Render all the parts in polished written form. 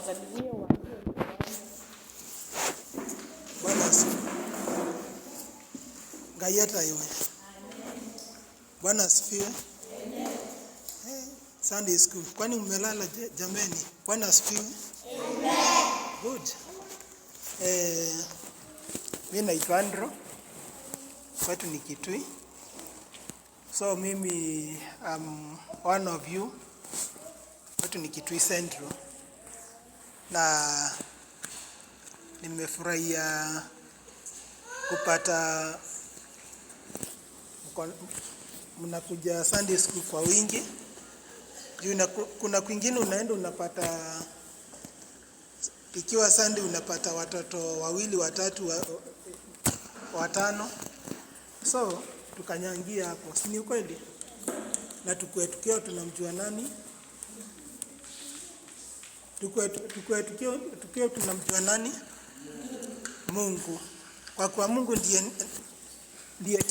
wasalimie waambie Bwana asifiwe. Gayeta iwe. Bwana asifiwe. Sunday school. Kwani mmelala jameni? Bwana asifiwe. Good. Mimi naitwa Andrew. Kwetu ni Kitui. So mimi one of you. Kwetu ni Kitui Central. Na nimefurahia kupata mnakuja Sunday school kwa wingi. Juu kuna kwingine unaenda unapata, ikiwa Sunday unapata watoto wawili, watatu, watano. So tukanyangia hapo. Si ni kweli? Na tukio tunamjua nani? Tukio tunamjua nani? Mungu. Kwa kuwa Mungu ndiye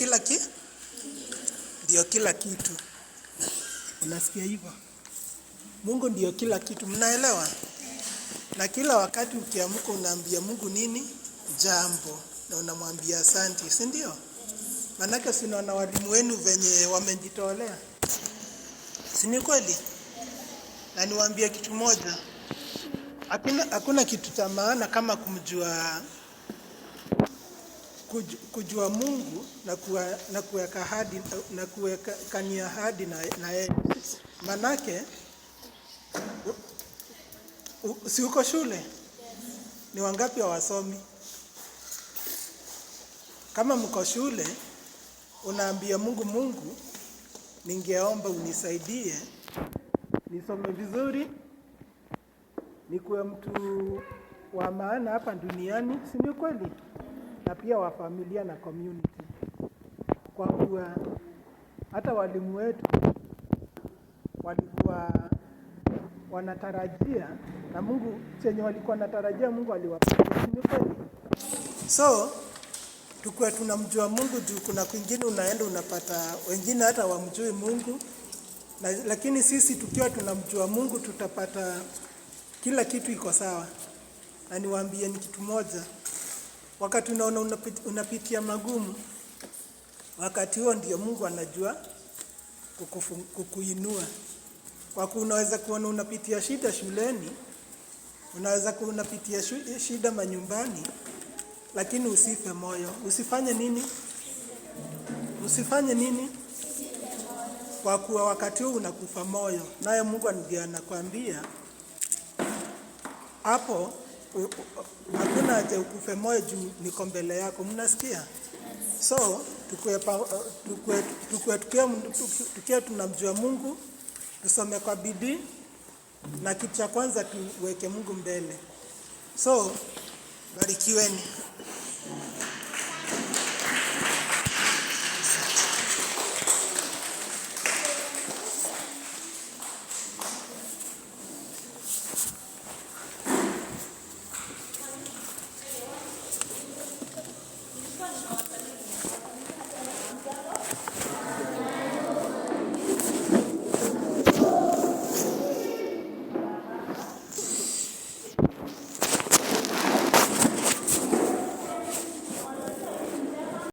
kila kitu. Unasikia hivyo? Mungu ndiyo kila kitu. Mnaelewa? Na kila wakati ukiamka unaambia Mungu nini? Jambo. Na unamwambia asante, si ndio? Manake sinaona walimu wenu venye wamejitolea. Si ni kweli? Na niwaambie kitu moja. Hakuna kitu cha maana kama kujua Mungu na kuweka ahadi na kuweka nia ahadi na yeye. Manake si uko shule? Ni wangapi hawasomi? Kama mko shule, unaambia Mungu, ningeomba unisaidie nisome vizuri, nikuwe mtu wa maana hapa duniani, si ni kweli? Na pia wa familia na community. Kwa kuwa hata walimu wetu walikuwa wanatarajia, na Mungu chenye walikuwa wanatarajia Mungu aliwapatia, si ni kweli? So tukue tunamjua Mungu, juu kuna kwingine unaenda unapata wengine hata wamjui Mungu. Lakini sisi tukiwa tunamjua Mungu tutapata kila kitu iko sawa. Na niwaambie ni kitu moja. Wakati unaona unapitia magumu, wakati huo ndio Mungu anajua kukuinua. Kwa kuwa unaweza kuona unapitia shida shuleni, unaweza kuwa unapitia shida manyumbani, lakini usife moyo. Usifanye nini? Kwa kuwa wakati huo unakufa moyo, naye Mungu ndiye anakuambia hapo hakuna haja ukufe moyo, juu niko mbele yako. Mnasikia? So tukiwa tunamjua Mungu, tusome kwa bidii, na kitu cha kwanza tuweke Mungu mbele. So barikiweni.